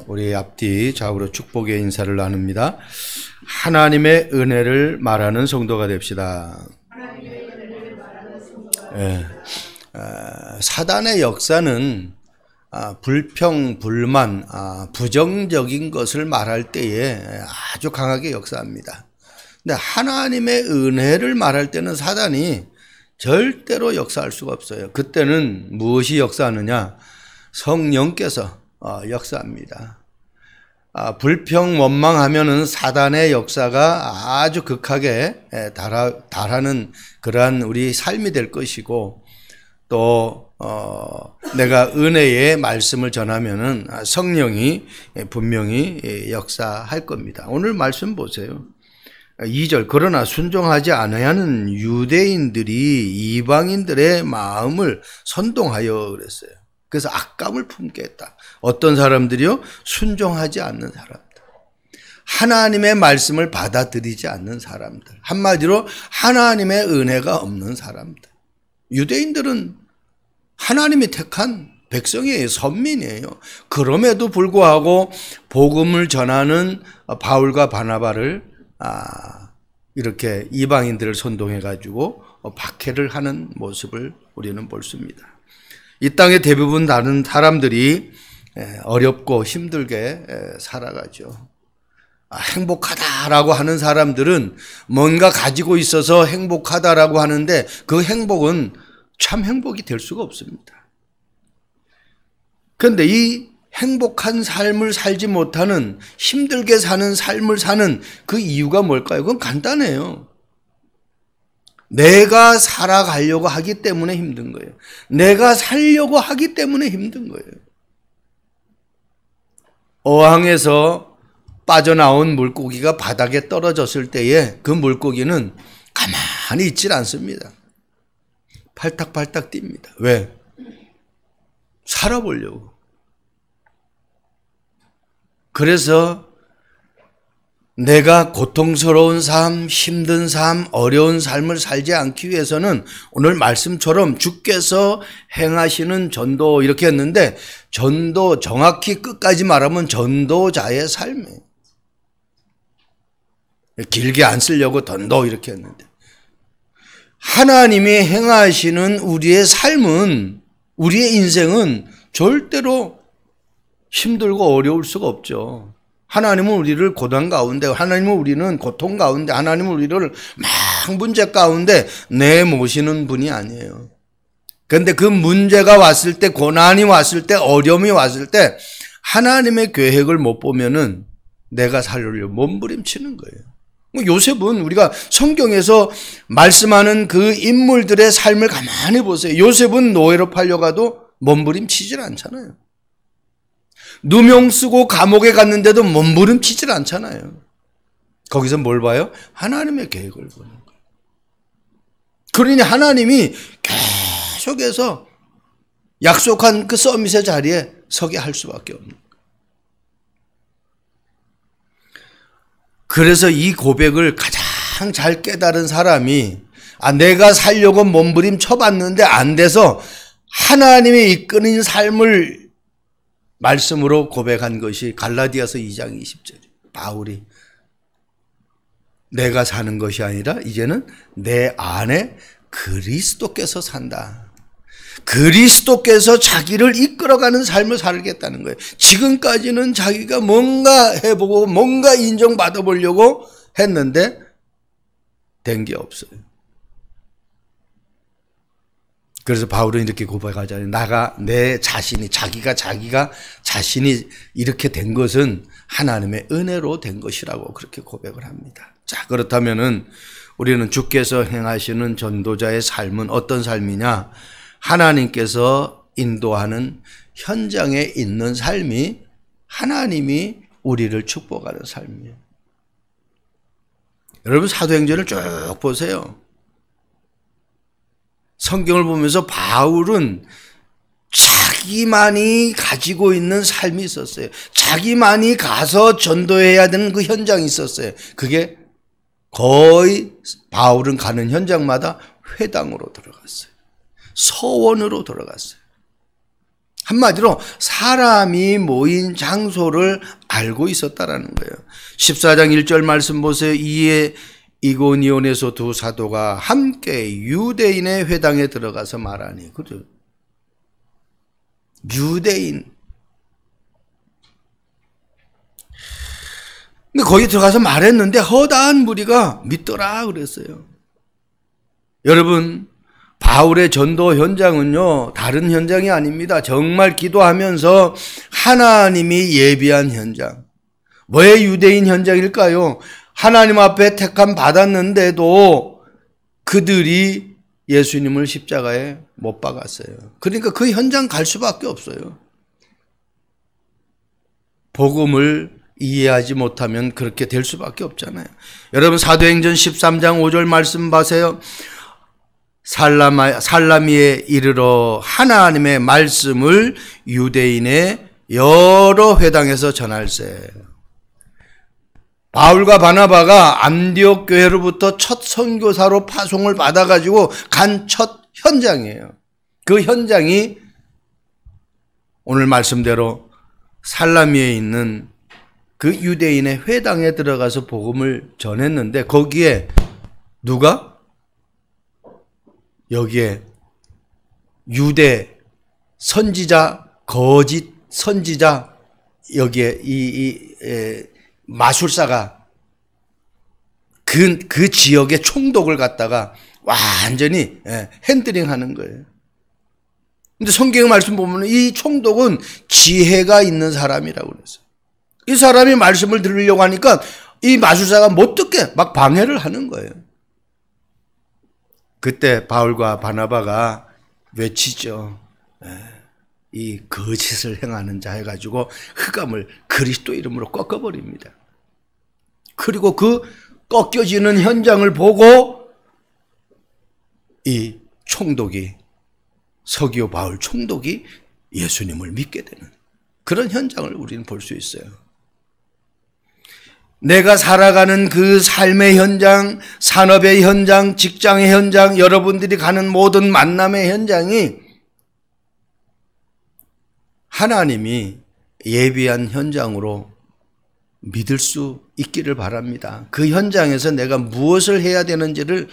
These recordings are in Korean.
우리 앞뒤 좌우로 축복의 인사를 나눕니다. 하나님의 은혜를 말하는 성도가 됩시다. 사단의 역사는 불평, 불만, 부정적인 것을 말할 때에 아주 강하게 역사합니다. 근데 하나님의 은혜를 말할 때는 사단이 절대로 역사할 수가 없어요. 그때는 무엇이 역사하느냐? 성령께서 역사합니다. 불평, 원망하면은 사단의 역사가 아주 극하게 달하는 그러한 우리 삶이 될 것이고, 또 내가 은혜의 말씀을 전하면은 성령이 분명히 역사할 겁니다. 오늘 말씀 보세요. 2절, 그러나 순종하지 않아야 하는 유대인들이 이방인들의 마음을 선동하여 그랬어요. 그래서 악감을 품게 했다. 어떤 사람들이요? 순종하지 않는 사람들. 하나님의 말씀을 받아들이지 않는 사람들. 한마디로 하나님의 은혜가 없는 사람들. 유대인들은 하나님이 택한 백성이에요. 선민이에요. 그럼에도 불구하고 복음을 전하는 바울과 바나바를 이렇게 이방인들을 선동해가지고 박해를 하는 모습을 우리는 볼 수 있습니다. 이 땅의 대부분 다른 사람들이 어렵고 힘들게 살아가죠. 행복하다라고 하는 사람들은 뭔가 가지고 있어서 행복하다라고 하는데 그 행복은 참 행복이 될 수가 없습니다. 그런데 이 행복한 삶을 살지 못하는, 힘들게 사는 삶을 사는 그 이유가 뭘까요? 그건 간단해요. 내가 살아가려고 하기 때문에 힘든 거예요. 내가 살려고 하기 때문에 힘든 거예요. 어항에서 빠져나온 물고기가 바닥에 떨어졌을 때에 그 물고기는 가만히 있질 않습니다. 팔딱팔딱 뜁니다. 왜? 살아보려고. 그래서 내가 고통스러운 삶, 힘든 삶, 어려운 삶을 살지 않기 위해서는 오늘 말씀처럼 주께서 행하시는 전도 이렇게 했는데, 전도 정확히 끝까지 말하면 전도자의 삶이에요. 길게 안 쓰려고 전도 이렇게 했는데, 하나님이 행하시는 우리의 삶은, 우리의 인생은 절대로 힘들고 어려울 수가 없죠. 하나님은 우리를 고난 가운데, 하나님은 우리는 고통 가운데, 하나님은 우리를 막 문제 가운데 내모시는 분이 아니에요. 그런데 그 문제가 왔을 때, 고난이 왔을 때, 어려움이 왔을 때 하나님의 계획을 못 보면은 내가 살려고 몸부림치는 거예요. 요셉은 우리가 성경에서 말씀하는 그 인물들의 삶을 가만히 보세요. 요셉은 노예로 팔려가도 몸부림치질 않잖아요. 누명 쓰고 감옥에 갔는데도 몸부림치질 않잖아요. 거기서 뭘 봐요? 하나님의 계획을 보는 거예요. 그러니 하나님이 계속해서 약속한 그 서밋의 자리에 서게 할 수밖에 없는 거예요. 그래서 이 고백을 가장 잘 깨달은 사람이, 내가 살려고 몸부림 쳐봤는데 안 돼서 하나님이 이끄는 삶을 말씀으로 고백한 것이 갈라디아서 2장 20절. 바울이 내가 사는 것이 아니라 이제는 내 안에 그리스도께서 산다. 그리스도께서 자기를 이끌어가는 삶을 살겠다는 거예요. 지금까지는 자기가 뭔가 해보고 뭔가 인정받아보려고 했는데 된 게 없어요. 그래서 바울은 이렇게 고백하잖아요. 내 자신이, 자기가 자신이 이렇게 된 것은 하나님의 은혜로 된 것이라고 그렇게 고백을 합니다. 자, 그렇다면은 우리는 주께서 행하시는 전도자의 삶은 어떤 삶이냐? 하나님께서 인도하는 현장에 있는 삶이 하나님이 우리를 축복하는 삶이에요. 여러분 사도행전을 쭉 보세요. 성경을 보면서 바울은 자기만이 가지고 있는 삶이 있었어요. 자기만이 가서 전도해야 되는 그 현장이 있었어요. 그게 거의 바울은 가는 현장마다 회당으로 들어갔어요. 서원으로 들어갔어요. 한마디로 사람이 모인 장소를 알고 있었다라는 거예요. 14장 1절 말씀 보세요. 이에 이고니온에서 두 사도가 함께 유대인의 회당에 들어가서 말하니. 그죠? 유대인. 근데 거기 들어가서 말했는데 허다한 무리가 믿더라 그랬어요. 여러분, 바울의 전도 현장은요, 다른 현장이 아닙니다. 정말 기도하면서 하나님이 예비한 현장. 왜 유대인 현장일까요? 하나님 앞에 택함 받았는데도 그들이 예수님을 십자가에 못 박았어요. 그러니까 그 현장 갈 수밖에 없어요. 복음을 이해하지 못하면 그렇게 될 수밖에 없잖아요. 여러분, 사도행전 13장 5절 말씀 보세요. 살라미에 이르러 하나님의 말씀을 유대인의 여러 회당에서 전할세. 바울과 바나바가 안디옥 교회로부터 첫 선교사로 파송을 받아가지고 간 첫 현장이에요. 그 현장이 오늘 말씀대로 살라미에 있는 그 유대인의 회당에 들어가서 복음을 전했는데, 거기에 누가? 여기에 유대 선지자, 거짓 선지자, 여기에 마술사가 그 지역의 총독을 갖다가 완전히 핸들링 하는 거예요. 근데 성경 말씀 보면 이 총독은 지혜가 있는 사람이라고 그랬어요. 이 사람이 말씀을 들으려고 하니까 이 마술사가 못 듣게 막 방해를 하는 거예요. 그때 바울과 바나바가 외치죠. 이 거짓을 행하는 자 해가지고 흑암을 그리스도 이름으로 꺾어버립니다. 그리고 그 꺾여지는 현장을 보고 이 총독이, 서기오 바울 총독이 예수님을 믿게 되는 그런 현장을 우리는 볼 수 있어요. 내가 살아가는 그 삶의 현장, 산업의 현장, 직장의 현장, 여러분들이 가는 모든 만남의 현장이 하나님이 예비한 현장으로 믿을 수 있기를 바랍니다. 그 현장에서 내가 무엇을 해야 되는지를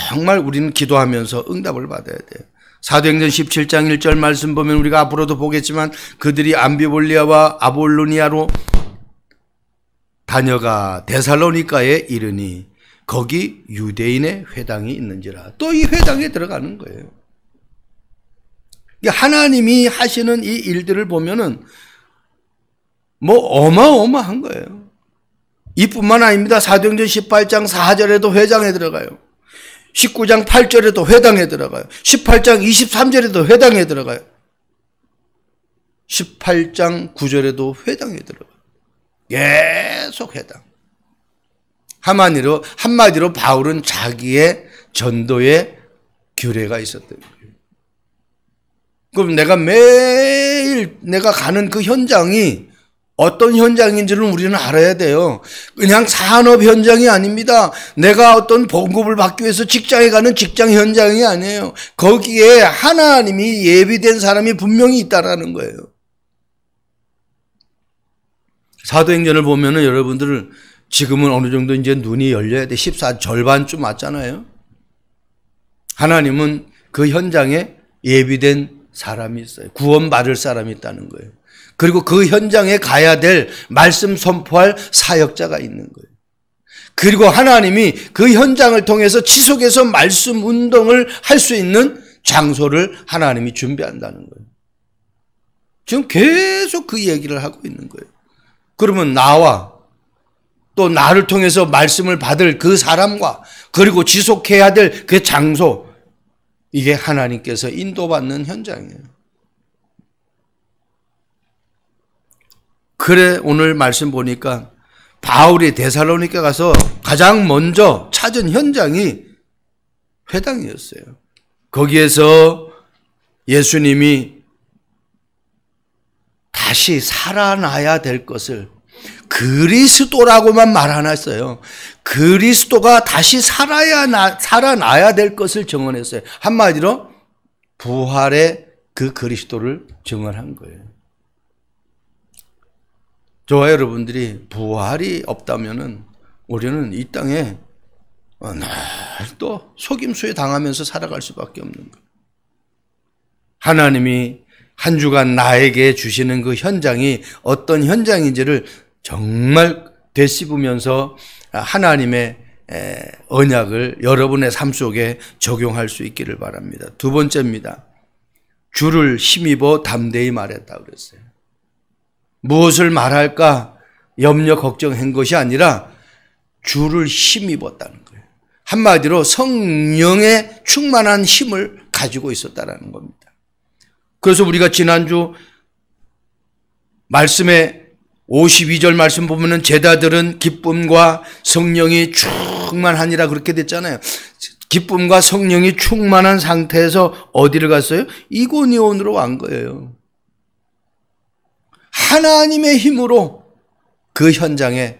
정말 우리는 기도하면서 응답을 받아야 돼요. 사도행전 17장 1절 말씀 보면 우리가 앞으로도 보겠지만 그들이 암비볼리아와 아볼로니아로 다녀가 데살로니가에 이르니 거기 유대인의 회당이 있는지라. 또 이 회당에 들어가는 거예요. 하나님이 하시는 이 일들을 보면은 뭐 어마어마한 거예요. 이뿐만 아닙니다. 사도행전 18장 4절에도 회당에 들어가요. 19장 8절에도 회당에 들어가요. 18장 23절에도 회당에 들어가요. 18장 9절에도 회당에 들어가요. 계속 회당. 한마디로 바울은 자기의 전도의 규례가 있었던 거예요. 그럼 내가 매일 내가 가는 그 현장이 어떤 현장인지는 우리는 알아야 돼요. 그냥 산업 현장이 아닙니다. 내가 어떤 봉급을 받기 위해서 직장에 가는 직장 현장이 아니에요. 거기에 하나님이 예비된 사람이 분명히 있다라는 거예요. 사도행전을 보면은 여러분들 지금은 어느 정도 이제 눈이 열려야 돼. 14 절반쯤 왔잖아요. 하나님은 그 현장에 예비된 사람이 있어요. 구원받을 사람이 있다는 거예요. 그리고 그 현장에 가야 될 말씀 선포할 사역자가 있는 거예요. 그리고 하나님이 그 현장을 통해서 지속해서 말씀 운동을 할 수 있는 장소를 하나님이 준비한다는 거예요. 지금 계속 그 얘기를 하고 있는 거예요. 그러면 나와 또 나를 통해서 말씀을 받을 그 사람과 그리고 지속해야 될 그 장소, 이게 하나님께서 인도받는 현장이에요. 그래 오늘 말씀 보니까 바울이 데살로니가 가서 가장 먼저 찾은 현장이 회당이었어요. 거기에서 예수님이 다시 살아나야 될 것을 그리스도라고만 말 안 했어요. 그리스도가 다시 살아나야 될 것을 정언했어요. 한마디로 부활의 그 그리스도를 증언한 거예요. 저와 여러분들이 부활이 없다면은 우리는 이 땅에 늘 또 속임수에 당하면서 살아갈 수밖에 없는 거예요. 하나님이 한 주간 나에게 주시는 그 현장이 어떤 현장인지를 정말 되씹으면서 하나님의 언약을 여러분의 삶 속에 적용할 수 있기를 바랍니다. 두 번째입니다. 주를 힘입어 담대히 말했다 그랬어요. 무엇을 말할까 염려 걱정한 것이 아니라 주를 힘입었다는 거예요. 한마디로 성령의 충만한 힘을 가지고 있었다는 겁니다. 그래서 우리가 지난주 말씀에 52절 말씀 보면은 제자들은 기쁨과 성령이 충만하니라 그렇게 됐잖아요. 기쁨과 성령이 충만한 상태에서 어디를 갔어요? 이고니온으로 간 거예요. 하나님의 힘으로 그 현장에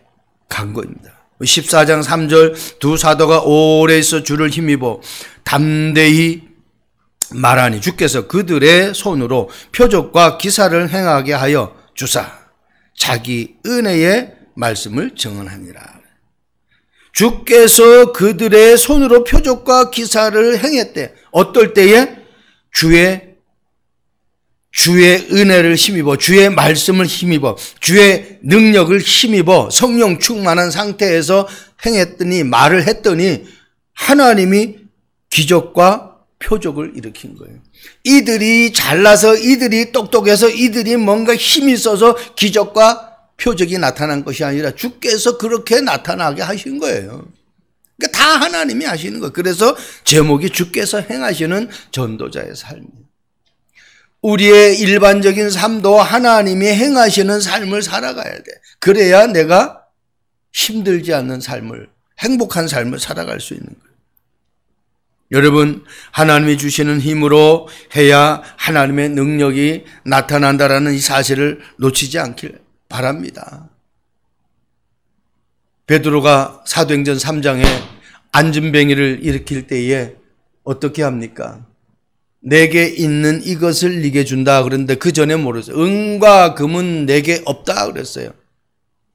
간 겁니다. 14장 3절 두 사도가 오래 있어 주를 힘입어 담대히 말하니 주께서 그들의 손으로 표적과 기사를 행하게 하여 주사 자기 은혜의 말씀을 증언하니라. 주께서 그들의 손으로 표적과 기사를 행했대. 어떨 때에? 주의 은혜를 힘입어, 주의 말씀을 힘입어, 주의 능력을 힘입어 성령 충만한 상태에서 행했더니, 말을 했더니 하나님이 기적과 표적을 일으킨 거예요. 이들이 잘나서, 이들이 똑똑해서, 이들이 뭔가 힘이 있어서 기적과 표적이 나타난 것이 아니라 주께서 그렇게 나타나게 하신 거예요. 그러니까 다 하나님이 하시는 거예요. 그래서 제목이 주께서 행하시는 전도자의 삶이에요. 우리의 일반적인 삶도 하나님이 행하시는 삶을 살아가야 돼. 그래야 내가 힘들지 않는 삶을, 행복한 삶을 살아갈 수 있는 거예요. 여러분, 하나님이 주시는 힘으로 해야 하나님의 능력이 나타난다라는 이 사실을 놓치지 않길 바랍니다. 베드로가 사도행전 3장에 안진뱅이를 일으킬 때에 어떻게 합니까? 내게 있는 이것을 네게 준다 그런데 그 전에 모르겠어요. 은과 금은 내게 없다 그랬어요.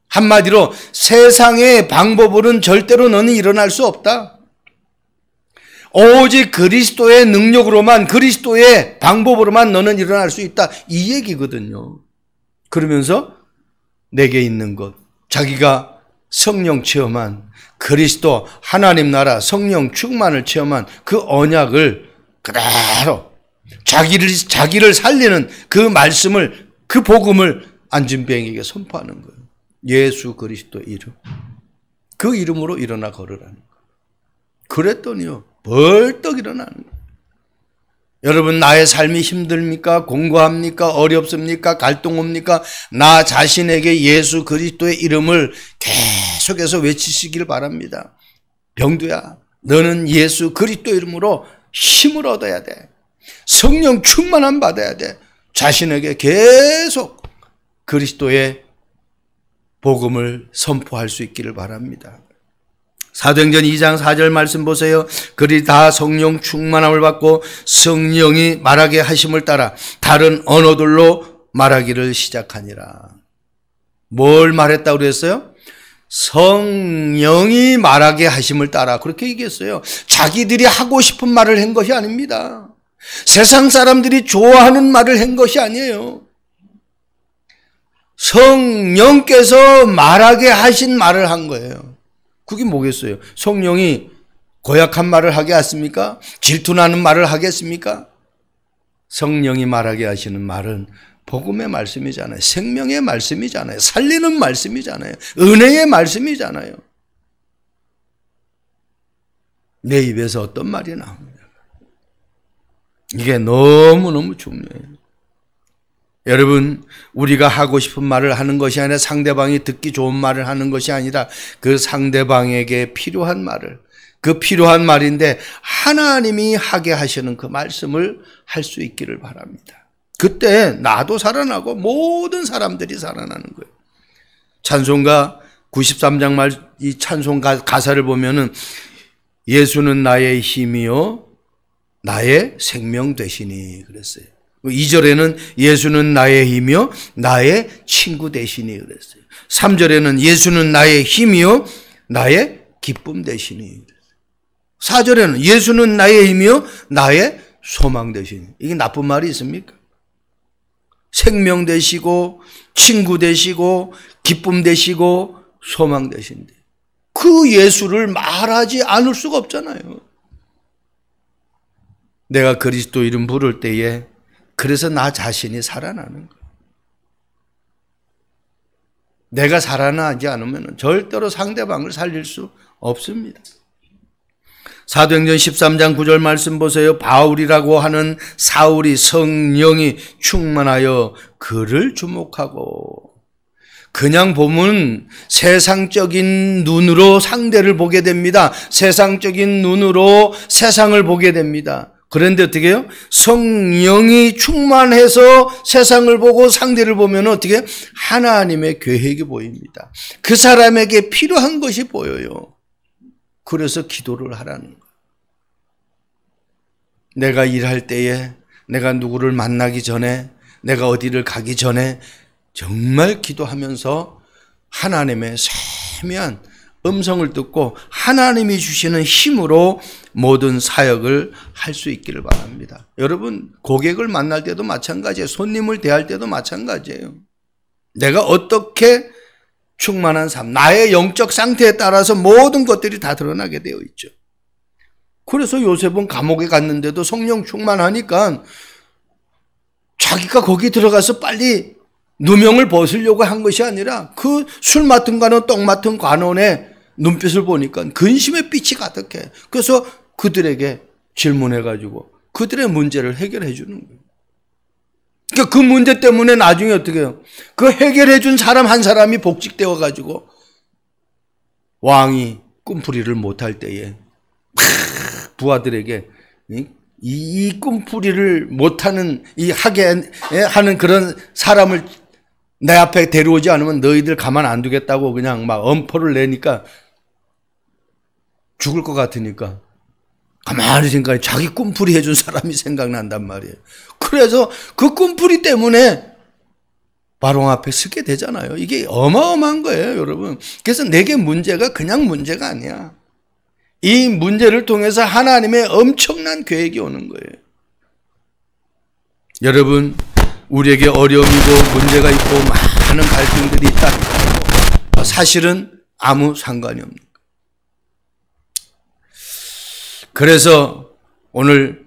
한마디로 세상의 방법으로는 절대로 너는 일어날 수 없다. 오직 그리스도의 능력으로만, 그리스도의 방법으로만 너는 일어날 수 있다. 이 얘기거든요. 그러면서 내게 있는 것, 자기가 성령 체험한 그리스도 하나님 나라 성령 충만을 체험한 그 언약을 그대로 자기를 살리는 그 말씀을, 그 복음을 안진뱅이에게 선포하는 거예요. 예수 그리스도 이름, 그 이름으로 일어나 걸으라는 거예요. 그랬더니요 벌떡 일어나는 거예요. 여러분, 나의 삶이 힘듭니까? 공고합니까? 어렵습니까? 갈등 옵니까? 나 자신에게 예수 그리스도의 이름을 계속해서 외치시길 바랍니다. 병두야, 너는 예수 그리스도 이름으로 힘을 얻어야 돼. 성령 충만함 받아야 돼. 자신에게 계속 그리스도의 복음을 선포할 수 있기를 바랍니다. 사도행전 2장 4절 말씀 보세요. 그리 다 성령 충만함을 받고 성령이 말하게 하심을 따라 다른 언어들로 말하기를 시작하니라. 뭘 말했다고 그랬어요? 성령이 말하게 하심을 따라 그렇게 얘기했어요. 자기들이 하고 싶은 말을 한 것이 아닙니다. 세상 사람들이 좋아하는 말을 한 것이 아니에요. 성령께서 말하게 하신 말을 한 거예요. 그게 뭐겠어요? 성령이 고약한 말을 하게 하십니까? 질투나는 말을 하겠습니까? 성령이 말하게 하시는 말은 복음의 말씀이잖아요. 생명의 말씀이잖아요. 살리는 말씀이잖아요. 은혜의 말씀이잖아요. 내 입에서 어떤 말이 나옵니다. 이게 너무너무 중요해요. 여러분, 우리가 하고 싶은 말을 하는 것이 아니라 상대방이 듣기 좋은 말을 하는 것이 아니라 그 상대방에게 필요한 말을, 그 필요한 말인데 하나님이 하게 하시는 그 말씀을 할 수 있기를 바랍니다. 그때 나도 살아나고 모든 사람들이 살아나는 거예요. 찬송가 93장 말 이 찬송 가사를 보면은 예수는 나의 힘이요 나의 생명 되시니 그랬어요. 2절에는 예수는 나의 힘이요 나의 친구 되시니 그랬어요. 3절에는 예수는 나의 힘이요 나의 기쁨 되시니 그랬어요. 4절에는 예수는 나의 힘이요 나의 소망 되시니. 이게 나쁜 말이 있습니까? 생명 되시고 친구 되시고 기쁨 되시고 소망 되신데 그 예수를 말하지 않을 수가 없잖아요. 내가 그리스도 이름 부를 때에 그래서 나 자신이 살아나는 거예요. 내가 살아나지 않으면 절대로 상대방을 살릴 수 없습니다. 사도행전 13장 9절 말씀 보세요. 바울이라고 하는 사울이 성령이 충만하여 그를 주목하고. 그냥 보면 세상적인 눈으로 상대를 보게 됩니다. 세상적인 눈으로 세상을 보게 됩니다. 그런데 어떻게 해요? 성령이 충만해서 세상을 보고 상대를 보면 어떻게? 하나님의 계획이 보입니다. 그 사람에게 필요한 것이 보여요. 그래서 기도를 하라는 거예요. 내가 일할 때에, 내가 누구를 만나기 전에, 내가 어디를 가기 전에 정말 기도하면서 하나님의 세미한 음성을 듣고 하나님이 주시는 힘으로 모든 사역을 할 수 있기를 바랍니다. 여러분, 고객을 만날 때도 마찬가지예요. 손님을 대할 때도 마찬가지예요. 내가 어떻게 충만한 삶, 나의 영적 상태에 따라서 모든 것들이 다 드러나게 되어 있죠. 그래서 요셉은 감옥에 갔는데도 성령 충만하니까 자기가 거기 들어가서 빨리 누명을 벗으려고 한 것이 아니라 그 술 맡은 관원, 떡 맡은 관원의 눈빛을 보니까 근심의 빛이 가득해. 그래서 그들에게 질문해가지고 그들의 문제를 해결해 주는 거예요. 그러니까 그 문제 때문에 나중에 어떻게 해요? 그 해결해 준 사람 한 사람이 복직되어 가지고 왕이 꿈풀이를 못할 때에 부하들에게 이 꿈풀이를 못하는 하게 하는 그런 사람을 내 앞에 데려오지 않으면 너희들 가만 안 두겠다고 그냥 막 엄포를 내니까 죽을 것 같으니까 가만히 생각해. 자기 꿈풀이 해준 사람이 생각난단 말이에요. 그래서 그 꿈풀이 때문에 바로 앞에 서게 되잖아요. 이게 어마어마한 거예요, 여러분. 그래서 내게 문제가 그냥 문제가 아니야. 이 문제를 통해서 하나님의 엄청난 계획이 오는 거예요. 여러분, 우리에게 어려움이고 문제가 있고 많은 갈등들이 있다. 사실은 아무 상관이 없는 거예요. 그래서 오늘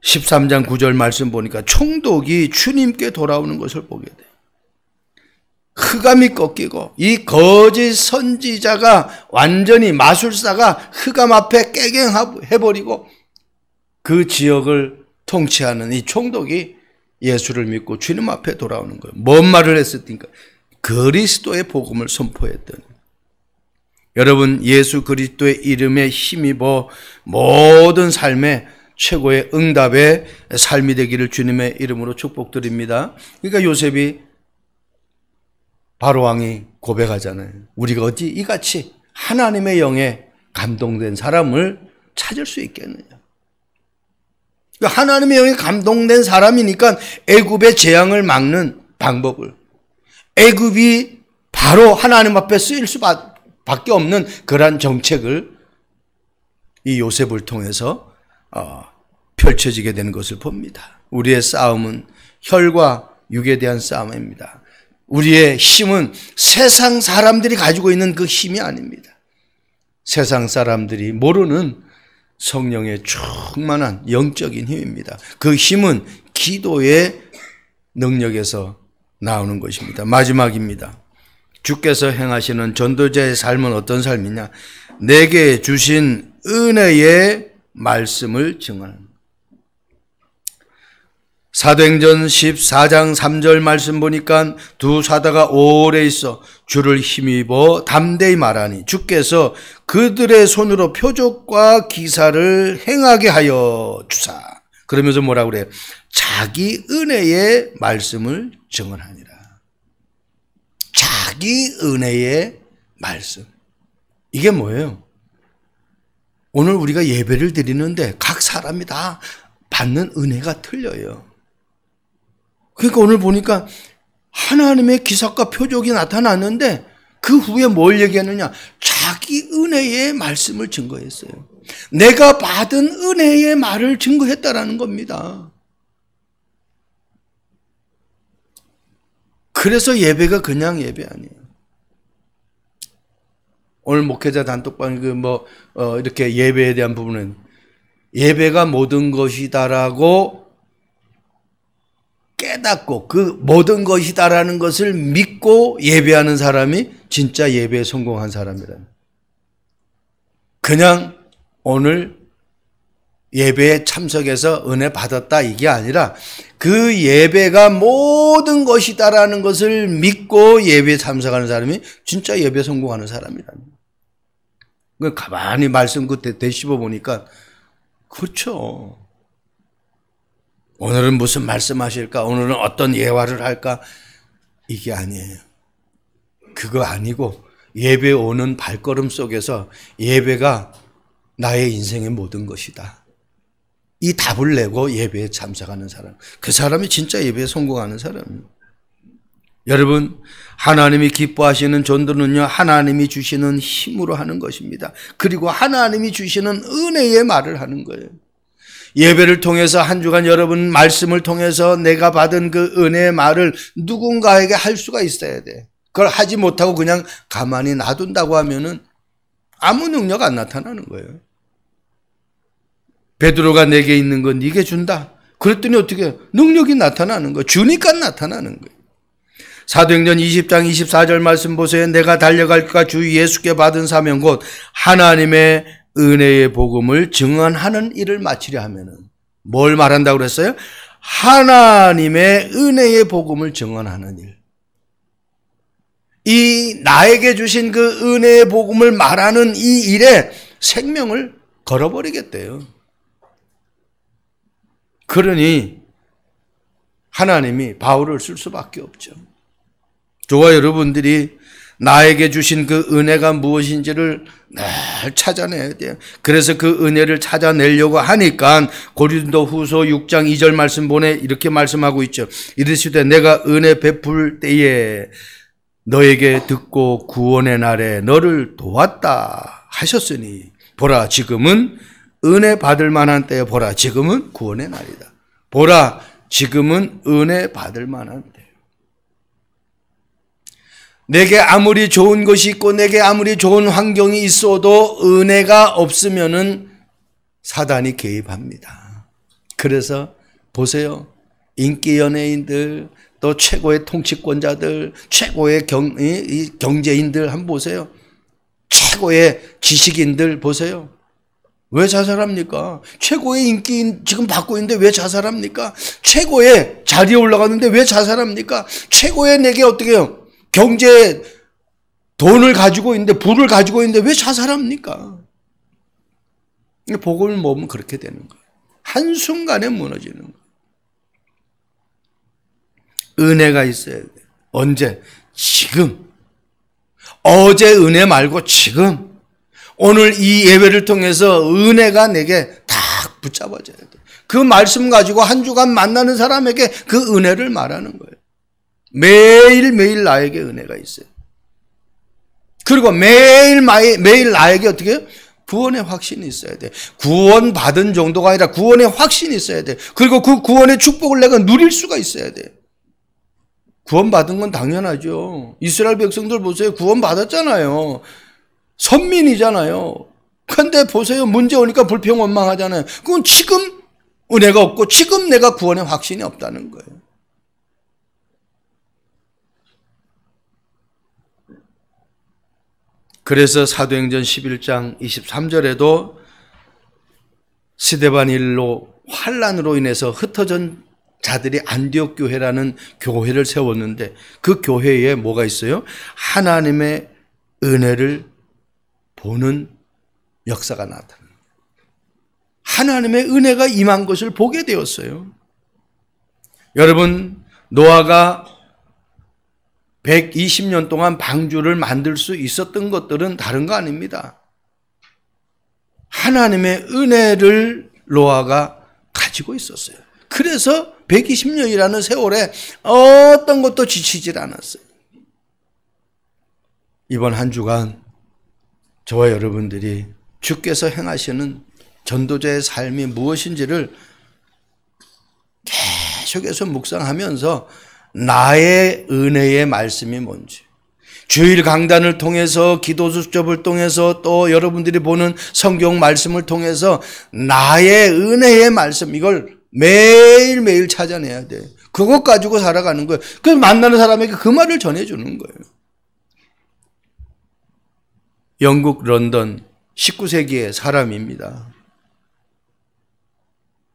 13장 9절 말씀 보니까 총독이 주님께 돌아오는 것을 보게 돼요. 흑암이 꺾이고 이 거짓 선지자가 완전히 마술사가 흑암 앞에 깨갱해버리고 그 지역을 통치하는 이 총독이 예수를 믿고 주님 앞에 돌아오는 거예요. 뭔 말을 했습니까? 그리스도의 복음을 선포했더니. 여러분, 예수 그리스도의 이름에 힘입어 모든 삶의 최고의 응답의 삶이 되기를 주님의 이름으로 축복드립니다. 그러니까 요셉이 바로왕이 고백하잖아요. 우리가 어찌 이같이 하나님의 영에 감동된 사람을 찾을 수 있겠느냐. 그러니까 하나님의 영에 감동된 사람이니까 애굽의 재앙을 막는 방법을, 애굽이 바로 하나님 앞에 쓰일 수밖에 없는 그러한 정책을 이 요셉을 통해서 펼쳐지게 되는 것을 봅니다. 우리의 싸움은 혈과 육에 대한 싸움입니다. 우리의 힘은 세상 사람들이 가지고 있는 그 힘이 아닙니다. 세상 사람들이 모르는 성령의 충만한 영적인 힘입니다. 그 힘은 기도의 능력에서 나오는 것입니다. 마지막입니다. 주께서 행하시는 전도자의 삶은 어떤 삶이냐? 내게 주신 은혜의 말씀을 증언합니다. 사도행전 14장 3절 말씀 보니까 두 사도가 오래 있어 주를 힘입어 담대히 말하니 주께서 그들의 손으로 표적과 기사를 행하게 하여 주사. 그러면서 뭐라고 그래요? 자기 은혜의 말씀을 증언하니라. 자기 은혜의 말씀. 이게 뭐예요? 오늘 우리가 예배를 드리는데 각 사람이 다 받는 은혜가 틀려요. 그러니까 오늘 보니까 하나님의 기사과 표적이 나타났는데 그 후에 뭘 얘기하느냐? 자기 은혜의 말씀을 증거했어요. 내가 받은 은혜의 말을 증거했다라는 겁니다. 그래서 예배가 그냥 예배 아니에요. 오늘 목회자 단톡방 이렇게 예배에 대한 부분은 예배가 모든 것이다라고 깨닫고 그 모든 것이다라는 것을 믿고 예배하는 사람이 진짜 예배에 성공한 사람이라는. 그냥 오늘 예배에 참석해서 은혜 받았다 이게 아니라 그 예배가 모든 것이다라는 것을 믿고 예배에 참석하는 사람이 진짜 예배에 성공하는 사람이라는. 가만히 말씀 끝에 되씹어 보니까 그렇죠. 오늘은 무슨 말씀하실까? 오늘은 어떤 예화를 할까? 이게 아니에요. 그거 아니고 예배 오는 발걸음 속에서 예배가 나의 인생의 모든 것이다. 이 답을 내고 예배에 참석하는 사람. 그 사람이 진짜 예배에 성공하는 사람이에요. 여러분, 하나님이 기뻐하시는 전도는요, 하나님이 주시는 힘으로 하는 것입니다. 그리고 하나님이 주시는 은혜의 말을 하는 거예요. 예배를 통해서 한 주간 여러분 말씀을 통해서 내가 받은 그 은혜의 말을 누군가에게 할 수가 있어야 돼. 그걸 하지 못하고 그냥 가만히 놔둔다고 하면은 아무 능력 안 나타나는 거예요. 베드로가 내게 있는 건 네게 준다. 그랬더니 어떻게 능력이 나타나는 거예요. 주니까 나타나는 거예요. 사도행전 20장 24절 말씀 보세요. 내가 달려갈 것 주 예수께 받은 사명 곧 하나님의 은혜의 복음을 증언하는 일을 마치려 하면은 뭘 말한다고 그랬어요? 하나님의 은혜의 복음을 증언하는 일. 이 나에게 주신 그 은혜의 복음을 말하는 이 일에 생명을 걸어버리겠대요. 그러니 하나님이 바울을 쓸 수밖에 없죠. 저와 여러분들이 나에게 주신 그 은혜가 무엇인지를 늘 찾아내야 돼요. 그래서 그 은혜를 찾아내려고 하니까 고린도후서 6장 2절 말씀 보내 이렇게 말씀하고 있죠. 이르시되 내가 은혜 베풀 때에 너에게 듣고 구원의 날에 너를 도왔다 하셨으니 보라 지금은 은혜 받을 만한 때에 보라 지금은 구원의 날이다. 보라 지금은 은혜 받을 만한 때. 내게 아무리 좋은 것이 있고 내게 아무리 좋은 환경이 있어도 은혜가 없으면은 사단이 개입합니다. 그래서 보세요. 인기 연예인들 또 최고의 통치권자들 최고의 경제인들 한번 보세요. 최고의 지식인들 보세요. 왜 자살합니까? 최고의 인기 지금 받고 있는데 왜 자살합니까? 최고의 자리에 올라갔는데 왜 자살합니까? 최고의 내게 어떻게 해요? 경제 돈을 가지고 있는데 부를 가지고 있는데 왜 자살합니까? 복음을 모으면 그렇게 되는 거예요. 한순간에 무너지는 거예요. 은혜가 있어야 돼요. 언제? 지금. 어제 은혜 말고 지금. 오늘 이 예배를 통해서 은혜가 내게 딱 붙잡아져야 돼요. 그 말씀 가지고 한 주간 만나는 사람에게 그 은혜를 말하는 거예요. 매일매일 나에게 은혜가 있어요. 그리고 매일 나에게 어떻게 해요? 구원의 확신이 있어야 돼. 구원 받은 정도가 아니라 구원의 확신이 있어야 돼. 그리고 그 구원의 축복을 내가 누릴 수가 있어야 돼. 구원 받은 건 당연하죠. 이스라엘 백성들 보세요. 구원 받았잖아요. 선민이잖아요. 그런데 보세요. 문제 오니까 불평원망하잖아요. 그건 지금 은혜가 없고 지금 내가 구원의 확신이 없다는 거예요. 그래서 사도행전 11장 23절에도 스데반 일로 환난으로 인해서 흩어진 자들이 안디옥 교회라는 교회를 세웠는데 그 교회에 뭐가 있어요? 하나님의 은혜를 보는 역사가 나타납니다. 하나님의 은혜가 임한 것을 보게 되었어요. 여러분, 노아가 120년 동안 방주를 만들 수 있었던 것들은 다른 거 아닙니다. 하나님의 은혜를 노아가 가지고 있었어요. 그래서 120년이라는 세월에 어떤 것도 지치질 않았어요. 이번 한 주간 저와 여러분들이 주께서 행하시는 전도자의 삶이 무엇인지를 계속해서 묵상하면서 나의 은혜의 말씀이 뭔지, 주일 강단을 통해서 기도 수첩을 통해서 또 여러분들이 보는 성경 말씀을 통해서 나의 은혜의 말씀, 이걸 매일매일 찾아내야 돼요. 그것 가지고 살아가는 거예요. 그래서 만나는 사람에게 그 말을 전해주는 거예요. 영국 런던 19세기의 사람입니다.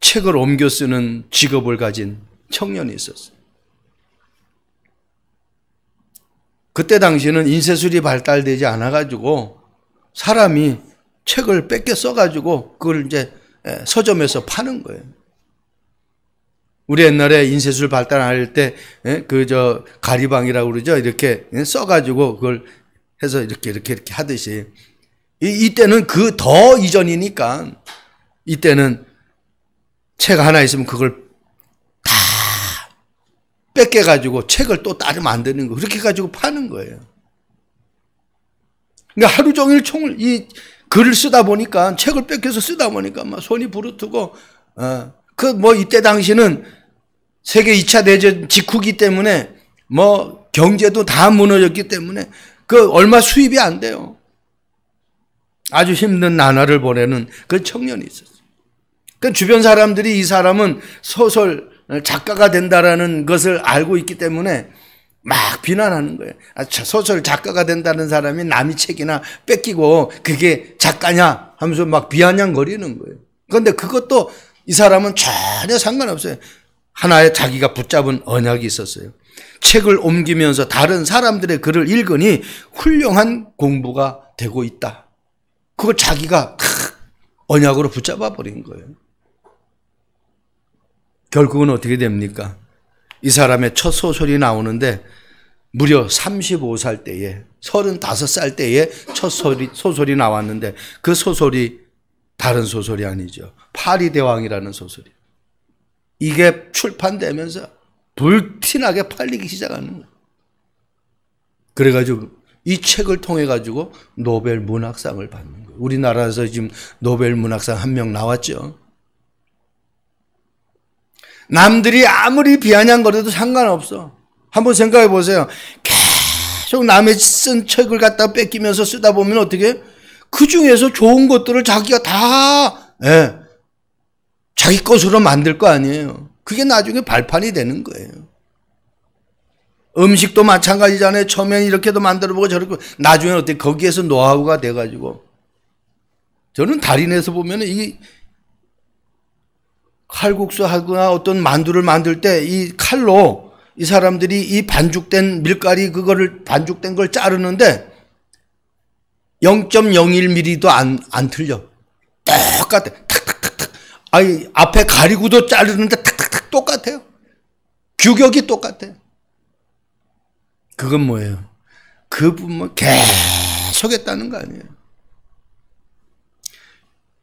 책을 옮겨 쓰는 직업을 가진 청년이 있었어요. 그때 당시에는 인쇄술이 발달되지 않아가지고 사람이 책을 뺏겨 써가지고 그걸 이제 서점에서 파는 거예요. 우리 옛날에 인쇄술 발달 안 할 때 가리방이라고 그러죠. 이렇게 써가지고 그걸 해서 이렇게 하듯이, 이때는 그 더 이전이니까 이때는 책 하나 있으면 그걸 다 뺏겨가지고 책을 또 따로 만드는 거, 그렇게 가지고 파는 거예요. 그러니까 하루 종일 이 글을 쓰다 보니까, 책을 뺏겨서 쓰다 보니까 막 손이 부르트고, 이때 당시는 세계 2차 대전 직후기 때문에 경제도 다 무너졌기 때문에 얼마 수입이 안 돼요. 아주 힘든 나날을 보내는 그 청년이 있었어요. 그 주변 사람들이 이 사람은 소설 작가가 된다라는 것을 알고 있기 때문에 막 비난하는 거예요. 소설 작가가 된다는 사람이 남의 책이나 뺏기고 그게 작가냐 하면서 막 비아냥거리는 거예요. 그런데 그것도 이 사람은 전혀 상관없어요. 하나의 자기가 붙잡은 언약이 있었어요. 책을 옮기면서 다른 사람들의 글을 읽으니 훌륭한 공부가 되고 있다. 그걸 자기가 언약으로 붙잡아 버린 거예요. 결국은 어떻게 됩니까? 이 사람의 첫 소설이 나오는데 무려 35살 때에, 35살 때에 첫 소설이 나왔는데 그 소설이 다른 소설이 아니죠. 파리대왕이라는 소설이에요. 이게 출판되면서 불티나게 팔리기 시작하는 거예요. 그래가지고 이 책을 통해 가지고 노벨 문학상을 받는 거예요. 우리나라에서 지금 노벨 문학상 한 명 나왔죠. 남들이 아무리 비아냥거려도 상관없어. 한번 생각해 보세요. 계속 남의 쓴 책을 갖다 뺏기면서 쓰다 보면 어떻게? 그 중에서 좋은 것들을 자기가 다 자기 것으로 만들 거 아니에요. 그게 나중에 발판이 되는 거예요. 음식도 마찬가지잖아요. 처음엔 이렇게도 만들어보고 저렇게, 나중에 어떻게 거기에서 노하우가 돼가지고. 저는 달인에서 보면 이 칼국수 하거나 어떤 만두를 만들 때 이 칼로 이 사람들이 이 반죽된 밀가리 그거를 반죽된 걸 자르는데 0.01mm도 안 틀려. 똑같아. 탁탁탁탁. 아니, 앞에 가리구도 자르는데 탁탁탁 똑같아요. 규격이 똑같아. 그건 뭐예요? 그 부분 계속 했다는 거 아니에요.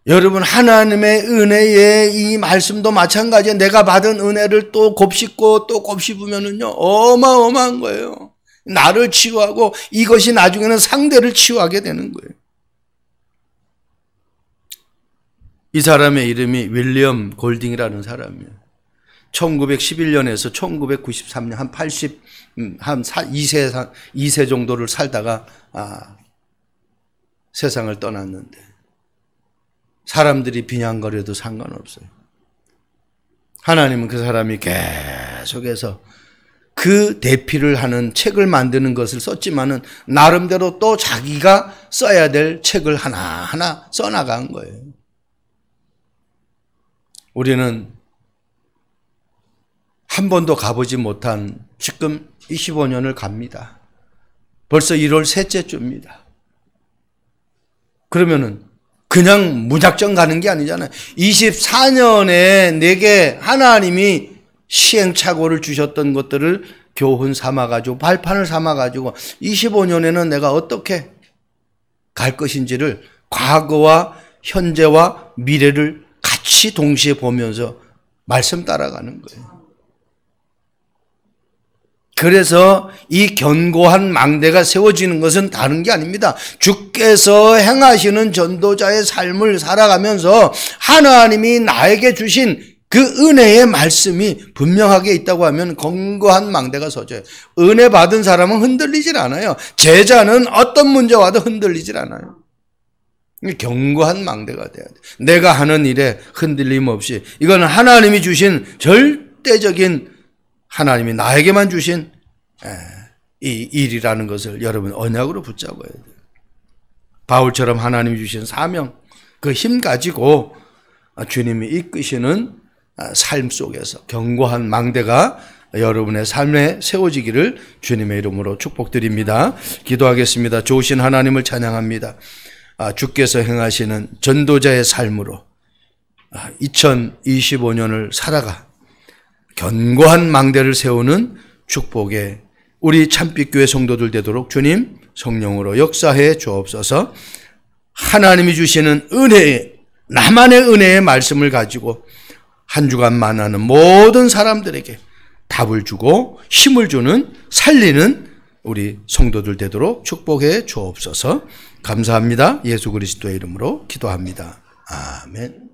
여러분, 하나님의 은혜의 이 말씀도 마찬가지예요. 내가 받은 은혜를 또 곱씹고 또 곱씹으면은요, 어마어마한 거예요. 나를 치유하고 이것이 나중에는 상대를 치유하게 되는 거예요. 이 사람의 이름이 윌리엄 골딩이라는 사람이에요. 1911년에서 1993년 한 2세 정도를 살다가 세상을 떠났는데 사람들이 비난거려도 상관없어요. 하나님은 그 사람이 계속해서 그 대피를 하는 책을 만드는 것을 썼지만은 나름대로 또 자기가 써야 될 책을 하나하나 써나간 거예요. 우리는 한 번도 가보지 못한 지금 25년을 갑니다. 벌써 1월 셋째 주입니다. 그러면은 그냥 무작정 가는 게 아니잖아요. 24년에 내게 하나님이 시행착오를 주셨던 것들을 교훈 삼아가지고 발판을 삼아가지고 25년에는 내가 어떻게 갈 것인지를 과거와 현재와 미래를 같이 동시에 보면서 말씀 따라가는 거예요. 그래서 이 견고한 망대가 세워지는 것은 다른 게 아닙니다. 주께서 행하시는 전도자의 삶을 살아가면서 하나님이 나에게 주신 그 은혜의 말씀이 분명하게 있다고 하면 견고한 망대가 서져요. 은혜 받은 사람은 흔들리질 않아요. 제자는 어떤 문제 와도 흔들리질 않아요. 견고한 망대가 돼야 돼. 내가 하는 일에 흔들림 없이, 이거는 하나님이 주신 절대적인, 하나님이 나에게만 주신 이 일이라는 것을 여러분 언약으로 붙잡아야 돼요. 바울처럼 하나님이 주신 사명, 그 힘 가지고 주님이 이끄시는 삶 속에서 견고한 망대가 여러분의 삶에 세워지기를 주님의 이름으로 축복드립니다. 기도하겠습니다. 좋으신 하나님을 찬양합니다. 주께서 행하시는 전도자의 삶으로 2025년을 살아가 견고한 망대를 세우는 축복에 우리 참빛교회 성도들 되도록 주님 성령으로 역사해 주옵소서. 하나님이 주시는 은혜, 나만의 은혜의 말씀을 가지고 한 주간 만나는 모든 사람들에게 답을 주고 힘을 주는, 살리는 우리 성도들 되도록 축복해 주옵소서. 감사합니다. 예수 그리스도의 이름으로 기도합니다. 아멘.